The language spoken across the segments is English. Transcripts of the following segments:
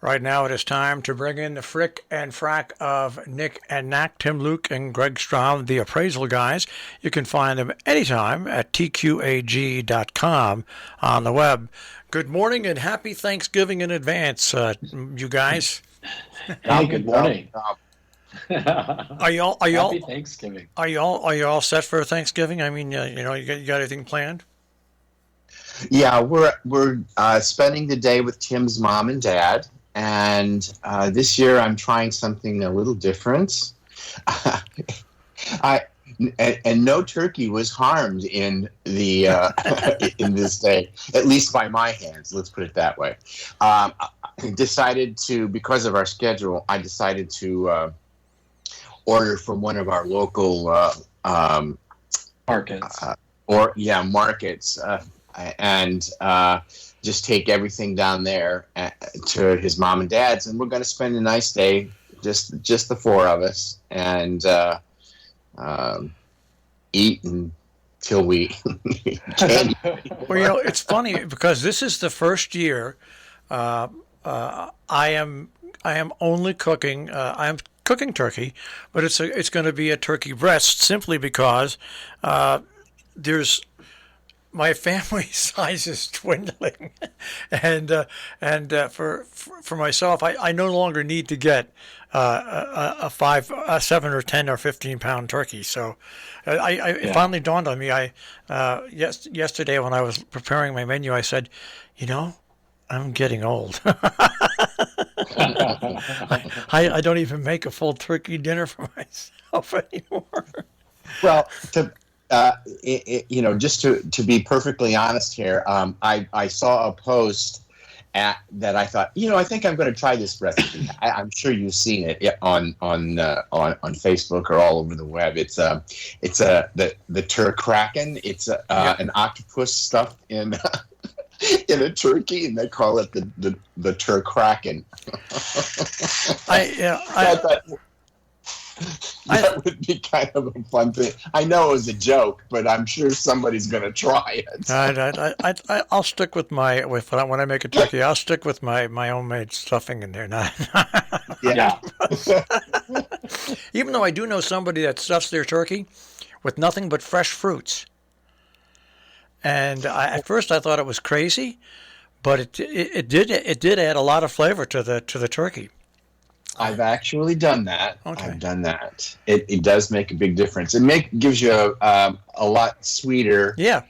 Right now it is time to bring in the frick and frack of Nick and Nack, Tim Luke, and Greg Strahm, the Appraisal Guys. You can find them anytime at tqag.com on the web. Good morning and happy Thanksgiving in advance, you guys. Hey, good morning. Are y'all Happy Thanksgiving. are y'all set for Thanksgiving? I mean, you got anything planned? Yeah, we're spending the day with Tim's mom and dad, and this year I'm trying something a little different. And no turkey was harmed in the in this day, at least by my hands. Let's put it that way. I decided to, because of our schedule, I decided to order from one of our local Markets. Markets. And just take everything down there to his mom and dad's, and we're going to spend a nice day, just the four of us, and eat until we can't. Well, it's funny because this is the first year I am only cooking. I am cooking turkey, but it's going to be a turkey breast simply because there's. My family size is dwindling, and for myself, I no longer need to get a 7 or 10 or 15 pound turkey. So, it finally dawned on me. Yesterday when I was preparing my menu, I said, I'm getting old. I don't even make a full turkey dinner for myself anymore. Well, just to be perfectly honest here, I saw a post that I thought, I think I'm going to try this recipe. I'm sure you've seen it on Facebook or all over the web. It's the turkraken. It's an octopus stuffed in in a turkey, and they call it the turkraken. That would be kind of a fun thing. I know it was a joke, but I'm sure somebody's going to try it. I'll stick with when I make a turkey. I'll stick with my homemade stuffing in there. Yeah. Even though I do know somebody that stuffs their turkey with nothing but fresh fruits, and at first I thought it was crazy, but it did add a lot of flavor to the turkey. I've actually done that. Okay. I've done that. It does make a big difference. Gives you a lot sweeter. Yeah,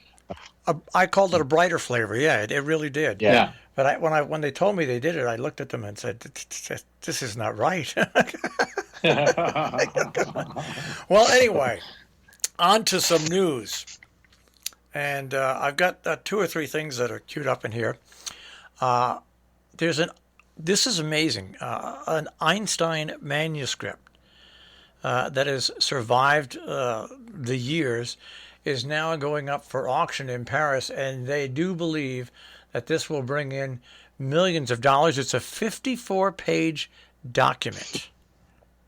I called it a brighter flavor. Yeah, it really did. Yeah. But when they told me they did it, I looked at them and said, "This is not right." Well, anyway, on to some news, and I've got 2 or 3 things that are queued up in here. This is amazing. An Einstein manuscript that has survived the years is now going up for auction in Paris, and they do believe that this will bring in millions of dollars. It's a 54-page document.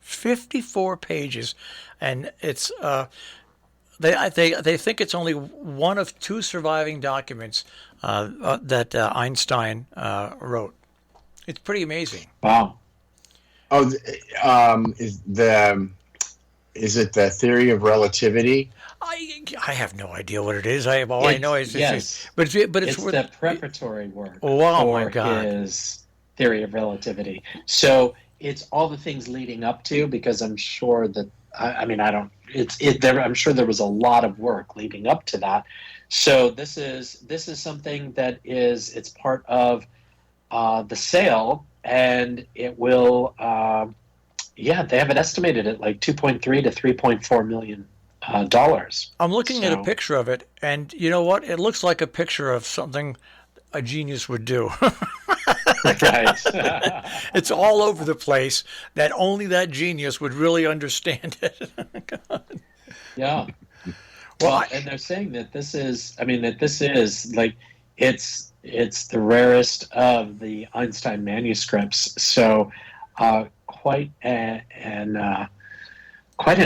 54 pages, and it's they think it's only one of 2 surviving documents that Einstein wrote. It's pretty amazing. Wow. Oh, is it the Theory of Relativity? I have no idea what it is. I know is yes, but it's the preparatory work my God. His Theory of Relativity. So it's all the things leading up to, because I'm sure that I'm sure there was a lot of work leading up to that. So this is something that it's part of the sale, and it will they have it estimated at like $2.3 to $3.4 million. I'm looking at a picture of it, and you know what? It looks like a picture of something a genius would do. Right. It's all over the place that only that genius would really understand it. Yeah. Well, and they're saying that this is like it's the rarest of the Einstein manuscripts. So quite an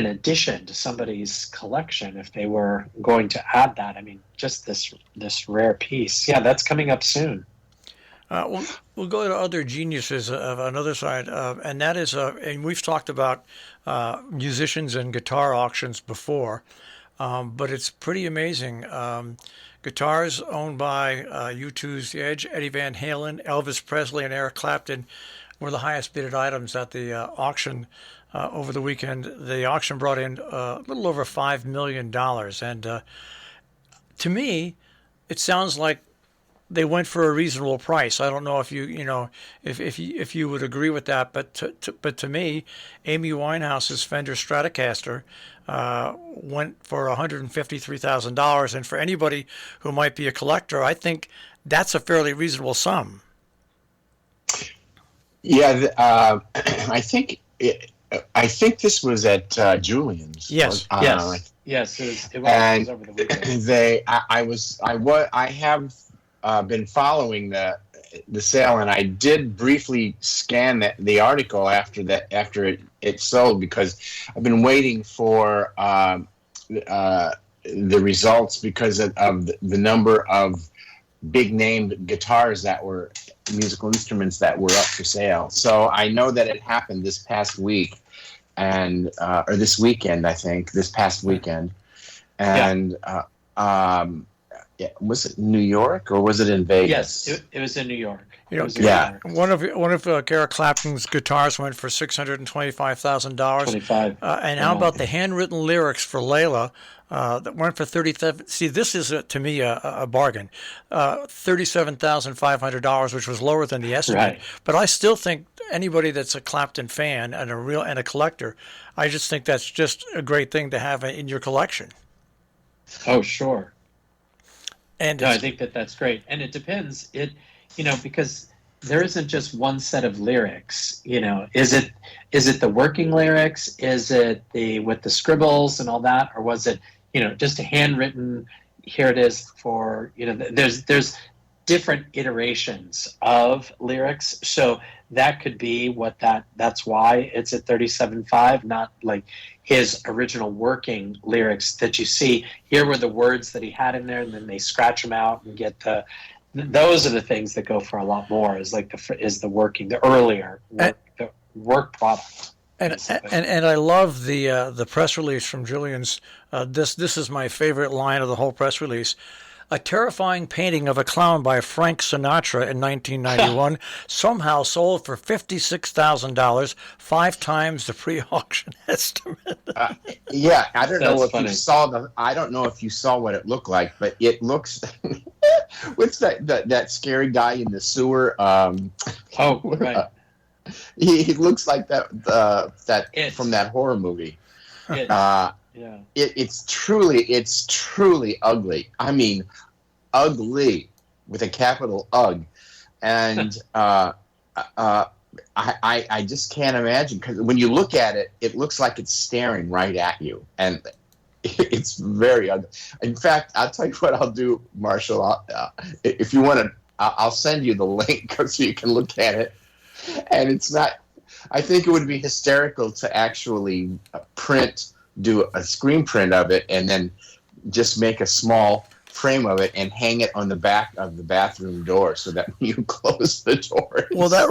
addition to somebody's collection if they were going to add that. I mean, just this rare piece. Yeah, that's coming up soon. We'll go to other geniuses of another side, and that is, and we've talked about musicians and guitar auctions before, but it's pretty amazing. Guitars owned by U2's The Edge, Eddie Van Halen, Elvis Presley, and Eric Clapton were the highest bidded items at the auction over the weekend. The auction brought in a little over $5 million, and to me, it sounds like they went for a reasonable price. I don't know if if you would agree with that, but to me, Amy Winehouse's Fender Stratocaster went for $153,000, and for anybody who might be a collector, I think that's a fairly reasonable sum. Yeah, I think this was at Julian's. Yes. Yes. It was over the weekend. I have been following the sale, and I did briefly scan the article after it sold, because I've been waiting for the results because of the number of big name guitars that were musical instruments that were up for sale. So I know that it happened this past week, and or this weekend, I think, this past weekend, and yeah, was it New York or was it in Vegas? Yes, it was in New York. One of Eric Clapton's guitars went for $625,000. And how about the handwritten lyrics for Layla that went for $37,000? See, this is to me a bargain. $37,500, which was lower than the estimate. Right. But I still think anybody that's a Clapton fan and a collector, I just think that's just a great thing to have in your collection. Oh, sure. And no, I think that's great, and it depends. Because there isn't just one set of lyrics. Is it the working lyrics? Is it with the scribbles and all that, or was it just a handwritten? Here it is for There's different iterations of lyrics, so that could be what that's why it's at 37.5, not like his original working lyrics that you see. Here were the words that he had in there, and then they scratch them out and get those are the things that go for a lot more. Is the working, the earlier work, the work product. And I love the press release from Julian's. This is my favorite line of the whole press release. A terrifying painting of a clown by Frank Sinatra in 1991 somehow sold for $56,000, 5 times the pre-auction estimate. Yeah, I don't know if you saw I don't know if you saw what it looked like, but it looks. What's that scary guy in the sewer? Oh, right. He looks like that from that horror movie. Yeah. It's truly ugly. I mean, ugly with a capital UG, and I just can't imagine, because when you look at it, it looks like it's staring right at you, and it's very ugly. In fact, I'll tell you what I'll do, Marshall. If you want to, I'll send you the link so you can look at it. And it's not. I think it would be hysterical to actually do a screen print of it, and then just make a small frame of it and hang it on the back of the bathroom door, so that when you close the door. Well, that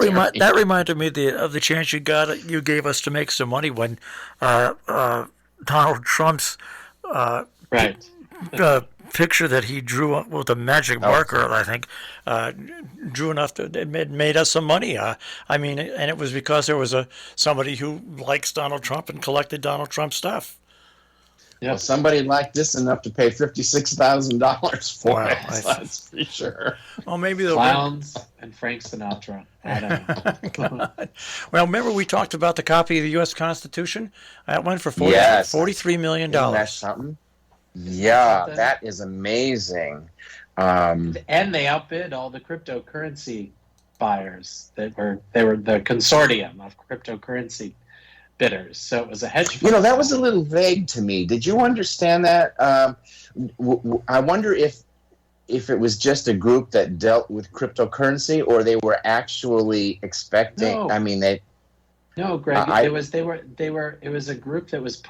reminded me of the chance you gave us to make some money when Donald Trump's picture that he drew with a magic marker, I think, drew enough that it made us some money. And it was because there was somebody who likes Donald Trump and collected Donald Trump stuff. Yeah, well, somebody liked this enough to pay $56,000 for it. That's for sure. Well, maybe clowns and Frank Sinatra. I don't know. Well, remember we talked about the copy of the U.S. Constitution? That went for $43 million. Isn't that something? Yeah, that is amazing. And they outbid all the cryptocurrency buyers. They were the consortium of cryptocurrency bidders. So it was a hedge fund. That was a little vague to me. Did you understand that? I wonder if it was just a group that dealt with cryptocurrency, or they were actually expecting. No. I mean, they. No, Greg. It was a group that was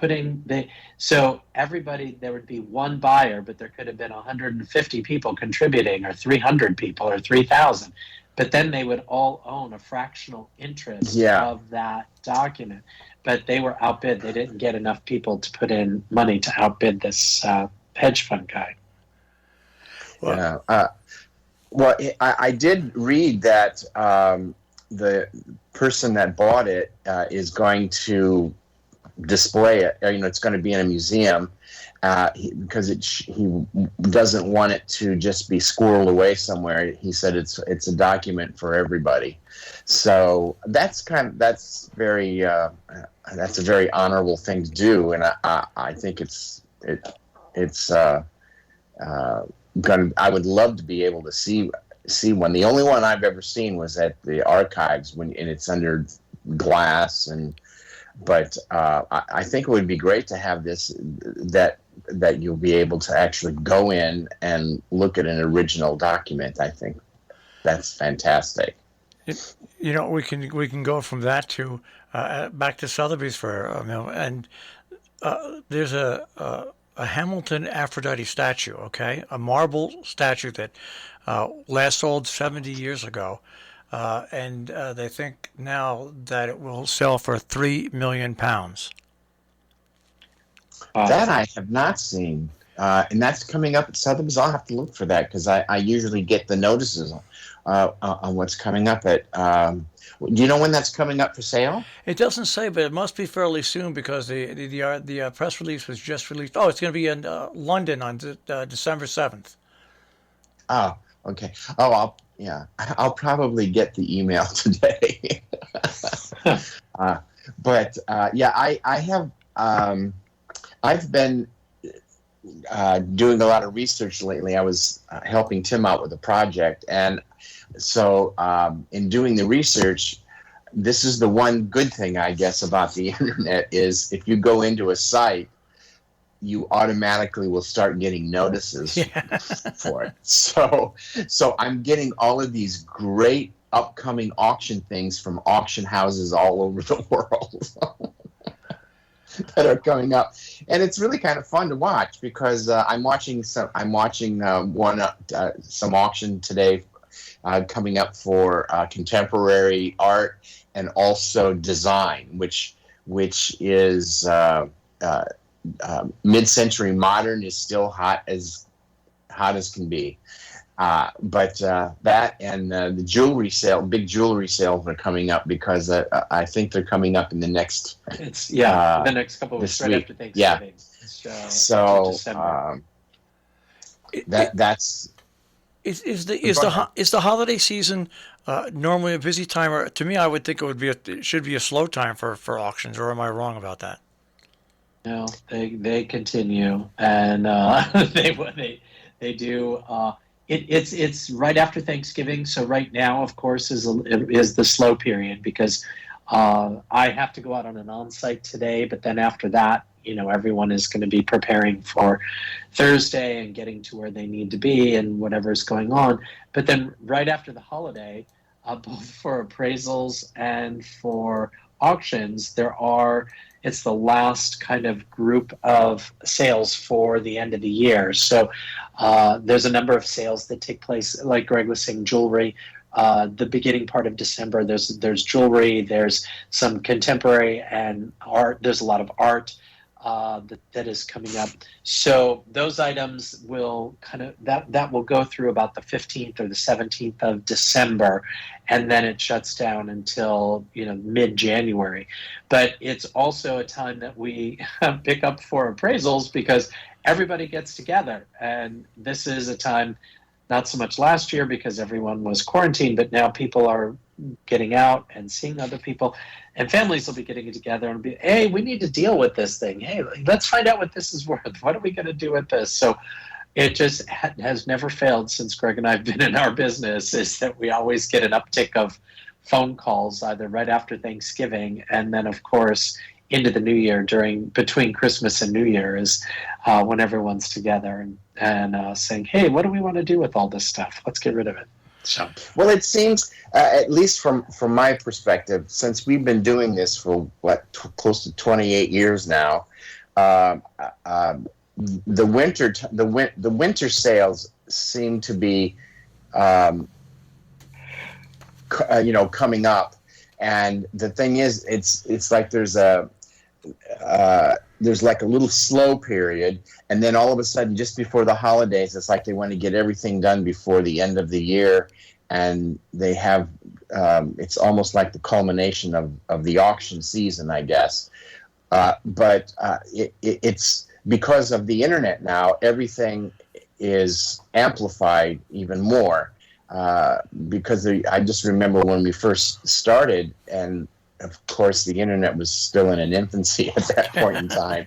so everybody, there would be one buyer, but there could have been 150 people contributing, or 300 people, or 3,000. but then they would all own a fractional interest Yeah. of that document. But they were outbid. They didn't get enough people to put in money to outbid this hedge fund guy. Well, Yeah. Well, I did read that the person that bought it is going to display it. It's going to be in a museum because he doesn't want it to just be squirreled away somewhere. He said it's a document for everybody. So that's a very honorable thing to do, and I think it's I would love to be able to see one. The only one I've ever seen was at the archives and it's under glass, but I think it would be great to have this that you'll be able to actually go in and look at an original document. I think that's fantastic. we can go from that to back to Sotheby's for a minute, and there's a Hamilton Aphrodite statue, okay, a marble statue that last sold 70 years ago, and they think now that it will sell for £3 million. That I have not seen, and that's coming up at Sotheby's. I'll have to look for that because I usually get the notices on what's coming up at. Do you know when that's coming up for sale? It doesn't say, but it must be fairly soon because the press release was just released. Oh, it's going to be in London on December 7th. Oh, okay. Oh, I'll probably get the email today. But I have. I've been doing a lot of research lately. I was helping Tim out with a project, and so in doing the research, this is the one good thing, I guess, about the internet is if you go into a site, you automatically will start getting notices for it. So I'm getting all of these great upcoming auction things from auction houses all over the world. That are coming up, and it's really kind of fun to watch because I'm watching some auction today coming up for contemporary art and also design, which is mid-century modern is still hot as can be. But that and the jewelry sale, big jewelry sales are coming up because I think they're coming up in the next. The next couple of weeks right after Thanksgiving. Yeah. So that's. Is the holiday season normally a busy time? Or to me, I would think it should be a slow time for auctions. Or am I wrong about that? No, they continue, and they do. It's right after Thanksgiving, so right now, of course, is the slow period because I have to go out on an on-site today, but then after that, everyone is going to be preparing for Thursday and getting to where they need to be and whatever's going on. But then right after the holiday, both for appraisals and for auctions, it's the last kind of group of sales for the end of the year. So there's a number of sales that take place, like Greg was saying, jewelry. The beginning part of December, there's jewelry, there's some contemporary and art. There's a lot of art that is coming up. So those items will that will go through about the 15th or the 17th of December, and then it shuts down until mid-January. But it's also a time that we pick up for appraisals because everybody gets together, and this is a time. Not so much last year because everyone was quarantined, but now people are getting out and seeing other people, and families will be getting together and be, hey, we need to deal with this thing. Hey, let's find out what this is worth. What are we going to do with this? So it just has never failed since Greg and I have been in our business is that we always get an uptick of phone calls either right after Thanksgiving and then, of course, into the new year between Christmas and New Year is when everyone's together and saying, hey, what do we want to do with all this stuff? Let's get rid of it. So, well, it seems, at least from my perspective, since we've been doing this for close to 28 years now, the winter sales seem to be coming up. And the thing is, it's like there's like a little slow period, and then all of a sudden, just before the holidays, it's like they want to get everything done before the end of the year, and they have it's almost like the culmination of the auction season, I guess. But it's because of the internet now, everything is amplified even more. Because I just remember when we first started, and of course the internet was still in an infancy at that point in time,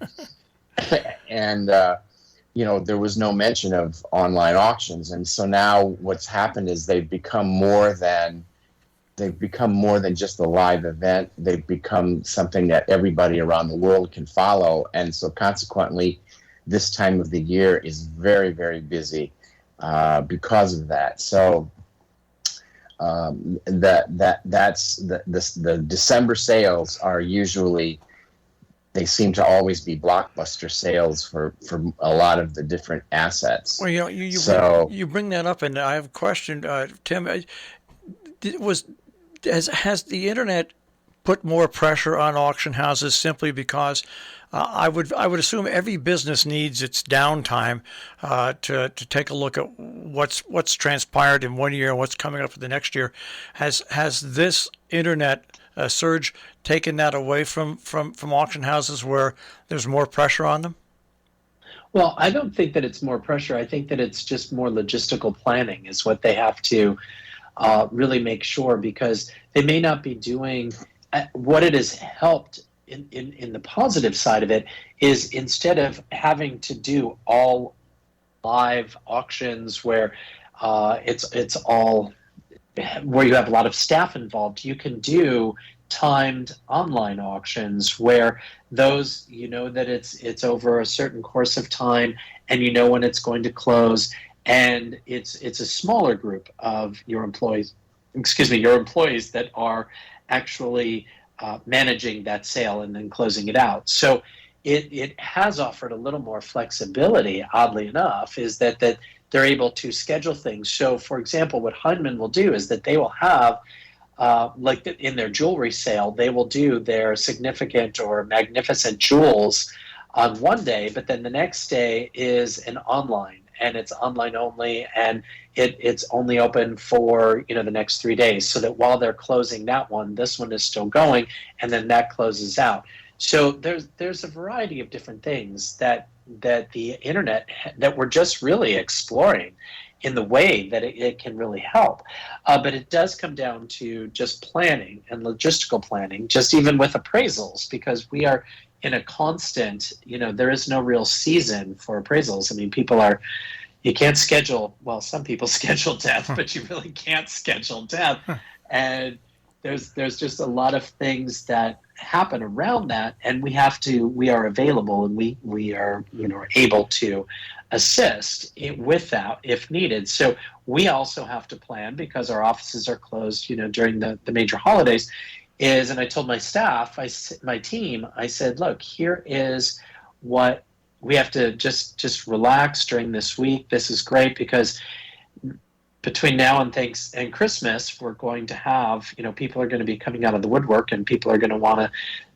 and there was no mention of online auctions. And so now what's happened is they've become more than just a live event. They've become something that everybody around the world can follow, and so consequently this time of the year is very, very busy because of that. So that's the December sales are usually, they seem to always be blockbuster sales for a lot of the different assets. Well, you bring that up, and I have a question, Tim. Has the internet put more pressure on auction houses simply because I would assume every business needs its downtime to take a look at what's transpired in one year and what's coming up for the next year. Has this internet surge taken that away from auction houses where there's more pressure on them? Well, I don't think that it's more pressure. I think that it's just more logistical planning is what they have to really make sure, because they may not be doing what it has helped in the positive side of it is, instead of having to do all live auctions where it's all where you have a lot of staff involved, you can do timed online auctions where those, that it's over a certain course of time, and when it's going to close, and it's a smaller group of your employees that are actually managing that sale and then closing it out. So it has offered a little more flexibility, oddly enough, is that they're able to schedule things. So, for example, what Heinemann will do is that they will have, in their jewelry sale, they will do their significant or magnificent jewels on one day, but then the next day is an online, and it's online only, and it's only open for the next 3 days, so that while they're closing that one, this one is still going, and then that closes out. So there's a variety of different things that the internet, that we're just really exploring in the way that it can really help. But it does come down to just planning and logistical planning, just even with appraisals, because we are in a constant, there is no real season for appraisals. I mean, you can't schedule, well, some people schedule death, but you really can't schedule death. And there's just a lot of things that happen around that, and we are available, and we are able to assist with that if needed. So we also have to plan, because our offices are closed during the major holidays, and I told my staff, my team, I said, look, here is what we have to just relax during this week. This is great, because between now and Christmas, we're going to have, people are going to be coming out of the woodwork, and people are going to want to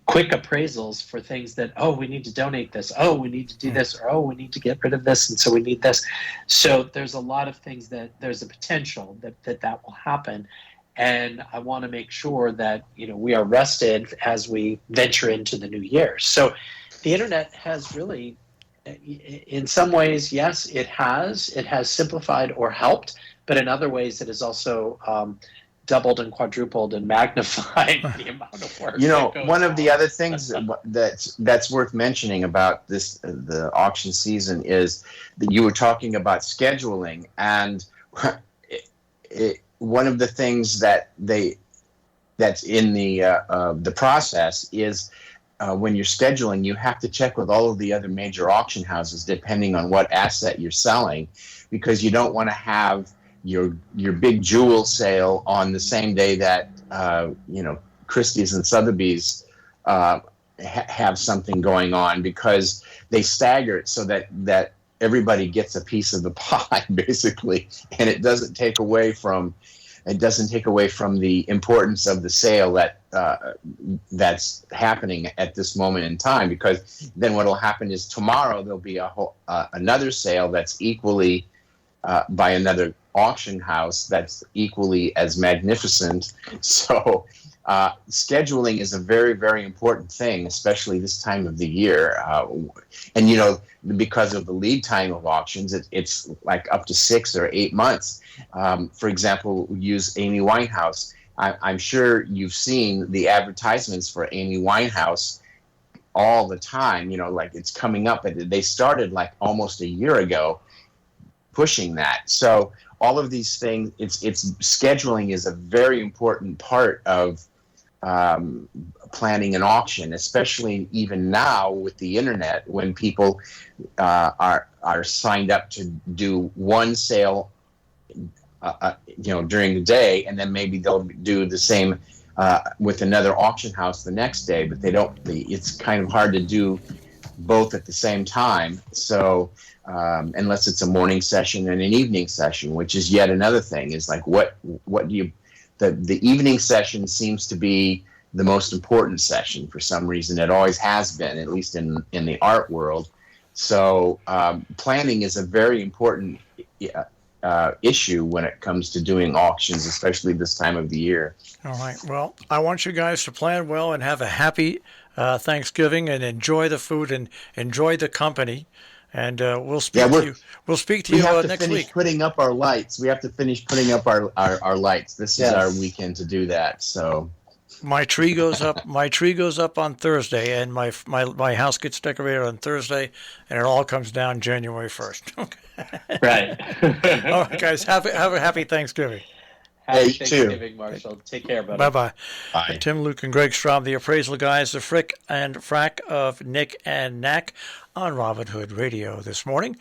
quick appraisals for things that, oh, we need to donate this, oh, we need to do this, or oh, we need to get rid of this, and so we need this. So there's a lot of things that there's a potential that will happen, and I want to make sure that we are rested as we venture into the new year. So the internet has really, in some ways, yes, it has simplified or helped, but in other ways it has also doubled and quadrupled and magnified the amount of work. One of the other things that's worth mentioning about the auction season is that you were talking about scheduling, and one of the things that's in the process is when you're scheduling, you have to check with all of the other major auction houses depending on what asset you're selling, because you don't want to have your big jewel sale on the same day that Christie's and Sotheby's have something going on, because they stagger it so that everybody gets a piece of the pie, basically, and it doesn't take away from it doesn't take away from the importance of the sale that's happening at this moment in time, because then what will happen is tomorrow there'll be another sale that's equally by another auction house that's equally as magnificent. So scheduling is a very, very important thing, especially this time of the year. And, you know, because of the lead time of auctions, it's like up to 6 or 8 months. For example, use Amy Winehouse. I'm sure you've seen the advertisements for Amy Winehouse all the time. You know, like it's coming up. They started like almost a year ago pushing that. So all of these things, it's scheduling is a very important part of planning an auction, especially even now with the internet, when people are signed up to do one sale, you know, during the day, and then maybe they'll do the same with another auction house the next day, but they don't. It's kind of hard to do both at the same time. So unless it's a morning session and an evening session, which is yet another thing, is like what do you. The evening session seems to be the most important session for some reason. It always has been, at least in the art world. So planning is a very important issue when it comes to doing auctions, especially this time of the year. All right. Well, I want you guys to plan well and have a happy Thanksgiving, and enjoy the food and enjoy the company. And we'll speak to you. We'll speak to you next week. We have to finish putting up our lights. We have to finish putting up our lights. This is our weekend to do that. So my tree goes up. My tree goes up on Thursday, and my house gets decorated on Thursday, and it all comes down January 1st. Okay. Right. All right, guys. Have a happy Thanksgiving. Happy Thanksgiving, Marshall. Take care, buddy. Bye-bye. Bye. Tim, Luke, and Greg Strahm, the Appraisal Guys, the Frick and Frack of Nick and Knack on Robin Hood Radio this morning.